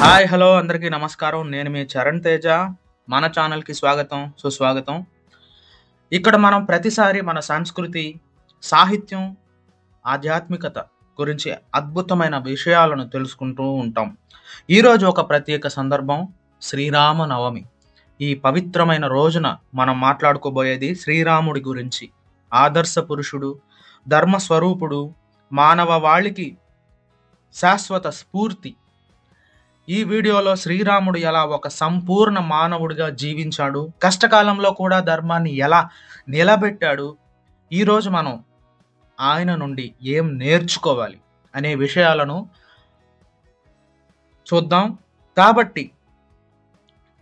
Hi hello అందరికీ నమస్కారం. నేను మీ చరణ్ తేజ. మన ఛానల్‌కి స్వాగతం, సుస్వాగతం. ఇక్కడ మనం ప్రతిసారి మన సంస్కృతి, సాహిత్యం, ఆధ్యాత్మికత గురించి అద్భుతమైన విషయాలను తెలుసుకుంటూ ఉంటాం. ఈరోజు ఒక ప్రత్యేక సందర్భం శ్రీరామ నవమి. ఈ పవిత్రమైన రోజున మనం మాట్లాడుకోబోయేది శ్రీరాముడి గురించి. ఆదర్శ పురుషుడు, ధర్మ స్వరూపుడు, మానవవాళికి శాశ్వత స్ఫూర్తి. ఈ వీడియోలో శ్రీరాముడు ఎలా ఒక సంపూర్ణ మానవుడిగా జీవించాడు, కష్టకాలంలో కూడా ధర్మాన్ని ఎలా నిలబెట్టాడు, ఈరోజు మనం ఆయన నుండి ఏం నేర్చుకోవాలి అనే విషయాలను చూద్దాం. కాబట్టి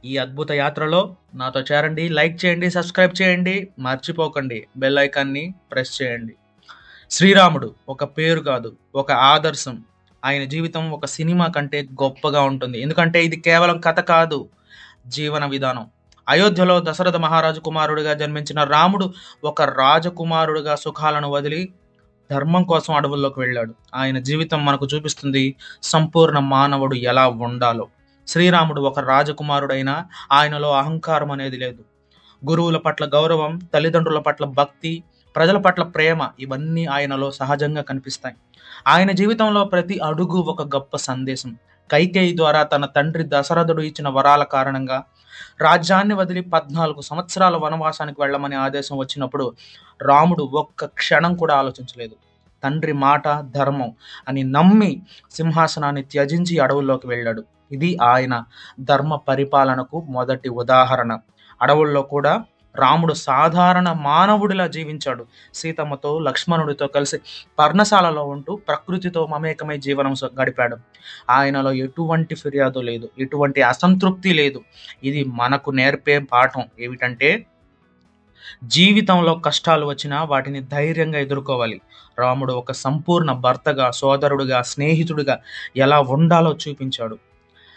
ఈ అద్భుత యాత్రలో నాతో చేరండి. లైక్ చేయండి, సబ్స్క్రైబ్ చేయండి, మర్చిపోకండి బెల్ ఐకాన్ని ప్రెస్ చేయండి. శ్రీరాముడు ఒక పేరు కాదు, ఒక ఆదర్శం. ఆయన జీవితం ఒక సినిమా కంటే గొప్పగా ఉంటుంది. ఎందుకంటే ఇది కేవలం కథ కాదు, జీవన విధానం. అయోధ్యలో దశరథ మహారాజు కుమారుడిగా జన్మించిన రాముడు ఒక రాజకుమారుడిగా సుఖాలను వదిలి ధర్మం కోసం అడవుల్లోకి వెళ్ళాడు. ఆయన జీవితం మనకు చూపిస్తుంది సంపూర్ణ మానవుడు ఎలా ఉండాలో. శ్రీరాముడు ఒక రాజకుమారుడైనా ఆయనలో అహంకారం అనేది లేదు. గురువుల పట్ల గౌరవం, తల్లిదండ్రుల పట్ల భక్తి, ప్రజల పట్ల ప్రేమ, ఇవన్నీ ఆయనలో సహజంగా కనిపిస్తాయి. ఆయన జీవితంలో ప్రతి అడుగు ఒక గొప్ప సందేశం. కైకేయి ద్వారా తన తండ్రి దశరథుడు ఇచ్చిన వరాల కారణంగా రాజ్యాన్ని వదిలి 14 సంవత్సరాల వనవాసానికి వెళ్ళమని ఆదేశం వచ్చినప్పుడు రాముడు ఒక్క క్షణం కూడా ఆలోచించలేదు. తండ్రి మాట ధర్మం అని నమ్మి సింహాసనాన్ని త్యజించి అడవుల్లోకి వెళ్ళాడు. ఇది ఆయన ధర్మ పరిపాలనకు మొదటి ఉదాహరణ. అడవుల్లో కూడా రాముడు సాధారణ మానవుడిలా జీవించాడు. సీతమ్మతో, లక్ష్మణుడితో కలిసి పర్ణశాలలో ఉంటూ ప్రకృతితో మమేకమై జీవనం గడిపాడు. ఆయనలో ఎటువంటి ఫిర్యాదు లేదు, ఎటువంటి అసంతృప్తి లేదు. ఇది మనకు నేర్పే పాఠం ఏమిటంటే, జీవితంలో కష్టాలు వచ్చినా వాటిని ధైర్యంగా ఎదుర్కోవాలి. రాముడు ఒక సంపూర్ణ భర్తగా, సోదరుడిగా, స్నేహితుడిగా ఎలా ఉండాలో చూపించాడు.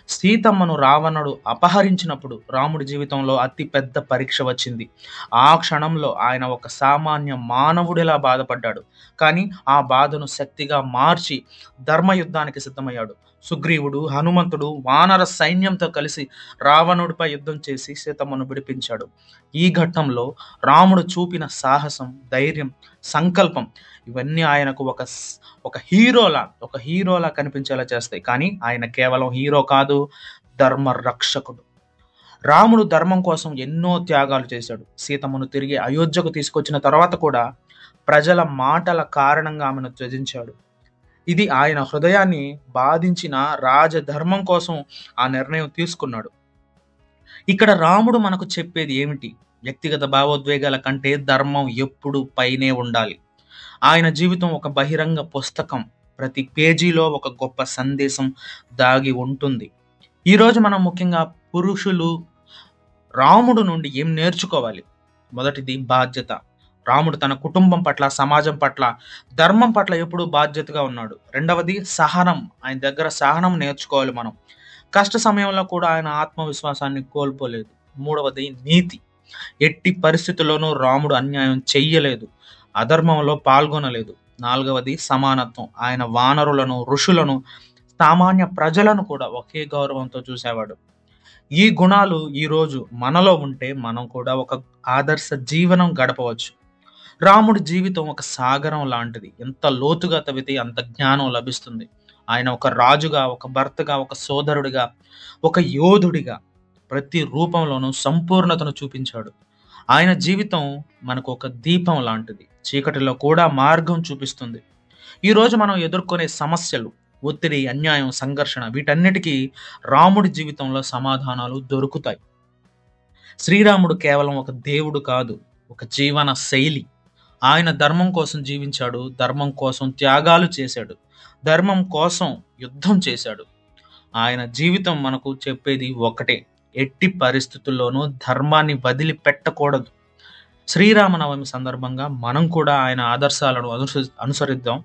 సీతమ్మను రావణుడు అపహరించినప్పుడు రాముడి జీవితంలో అతి పెద్ద పరీక్ష వచ్చింది. ఆ క్షణంలో ఆయన ఒక సామాన్య మానవుడిలా బాధపడ్డాడు. కానీ ఆ బాధను శక్తిగా మార్చి ధర్మయుద్ధానికి సిద్ధమయ్యాడు. సుగ్రీవుడు, హనుమంతుడు వానర సైన్యంతో కలిసి రావణుడిపై యుద్ధం చేసి సీతమ్మను విడిపించాడు. ఈ ఘట్టంలో రాముడు చూపిన సాహసం, ధైర్యం, సంకల్పం ఇవన్నీ ఆయనకు ఒక హీరోలా కనిపించేలా చేస్తాయి. కానీ ఆయన కేవలం హీరో కాదు, ధర్మ రక్షకుడు. రాముడు ధర్మం కోసం ఎన్నో త్యాగాలు చేశాడు. సీతమ్మను తిరిగి అయోధ్యకు తీసుకొచ్చిన తర్వాత కూడా ప్రజల మాటల కారణంగా ఆమెను త్యజించాడు. ఇది ఆయన హృదయాన్ని బాధించిన రాజధర్మం కోసం ఆ నిర్ణయం తీసుకున్నాడు. ఇక్కడ రాముడు మనకు చెప్పేది ఏమిటి? వ్యక్తిగత భావోద్వేగాల కంటే ధర్మం ఎప్పుడు పైనే ఉండాలి. ఆయన జీవితం ఒక బహిరంగ పుస్తకం. ప్రతి పేజీలో ఒక గొప్ప సందేశం దాగి ఉంటుంది. ఈరోజు మనం ముఖ్యంగా పురుషులు రాముడు నుండి ఏం నేర్చుకోవాలి? మొదటిది బాధ్యత. రాముడు తన కుటుంబం పట్ల, సమాజం పట్ల, ధర్మం పట్ల ఎప్పుడూ బాధ్యతగా ఉన్నాడు. రెండవది సహనం. ఆయన దగ్గర సహనం నేర్చుకోవాలి మనం. కష్ట సమయంలో కూడా ఆయన ఆత్మవిశ్వాసాన్ని కోల్పోలేదు. మూడవది నీతి. ఎట్టి పరిస్థితుల్లోనూ రాముడు అన్యాయం చెయ్యలేదు, అధర్మంలో పాల్గొనలేదు. నాలుగవది సమానత్వం. ఆయన వానరులను, ఋషులను, సామాన్య ప్రజలను కూడా ఒకే గౌరవంతో చూసేవాడు. ఈ గుణాలు ఈరోజు మనలో ఉంటే మనం కూడా ఒక ఆదర్శ జీవనం గడపవచ్చు. రాముడి జీవితం ఒక సాగరం లాంటిది. ఎంత లోతుగా తవ్వితే అంత జ్ఞానం లభిస్తుంది. ఆయన ఒక రాజుగా, ఒక భర్తగా, ఒక సోదరుడిగా, ఒక యోధుడిగా ప్రతి రూపంలోనూ సంపూర్ణతను చూపించాడు. ఆయన జీవితం మనకు ఒక దీపం లాంటిది. చీకటిలో కూడా మార్గం చూపిస్తుంది. ఈరోజు మనం ఎదుర్కొనే సమస్యలు, ఒత్తిడి, అన్యాయం, సంఘర్షణ వీటన్నిటికీ రాముడి జీవితంలో సమాధానాలు దొరుకుతాయి. శ్రీరాముడు కేవలం ఒక దేవుడు కాదు, ఒక జీవన శైలి. ఆయన ధర్మం కోసం జీవించాడు, ధర్మం కోసం త్యాగాలు చేశాడు, ధర్మం కోసం యుద్ధం చేశాడు. ఆయన జీవితం మనకు చెప్పేది ఒకటే: ఎట్టి పరిస్థితుల్లోనూ ధర్మాన్ని వదిలిపెట్టకూడదు. శ్రీరామనవమి సందర్భంగా మనం కూడా ఆయన ఆదర్శాలను అనుసరిద్దాం.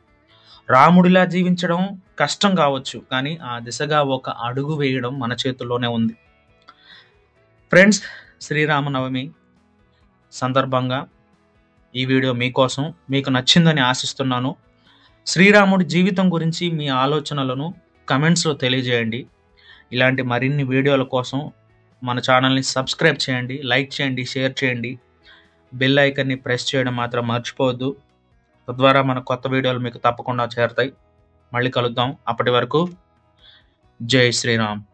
రాముడిలా జీవించడం కష్టం కావచ్చు, కానీ ఆ దిశగా ఒక అడుగు వేయడం మన చేతుల్లోనే ఉంది. ఫ్రెండ్స్, శ్రీరామనవమి సందర్భంగా ఈ వీడియో మీకోసం, మీకు నచ్చిందని ఆశిస్తున్నాను. శ్రీరాముడి జీవితం గురించి మీ ఆలోచనలను కమెంట్స్లో తెలియజేయండి. ఇలాంటి మరిన్ని వీడియోల కోసం మన ఛానల్ని సబ్స్క్రైబ్ చేయండి, లైక్ చేయండి, షేర్ చేయండి. బెల్ ఐకన్ని ప్రెస్ చేయడం మాత్రం మర్చిపోవద్దు. తద్వారా మన కొత్త వీడియోలు మీకు తప్పకుండా చేరతాయి. మళ్ళీ కలుద్దాం. అప్పటి వరకు జై శ్రీరామ్.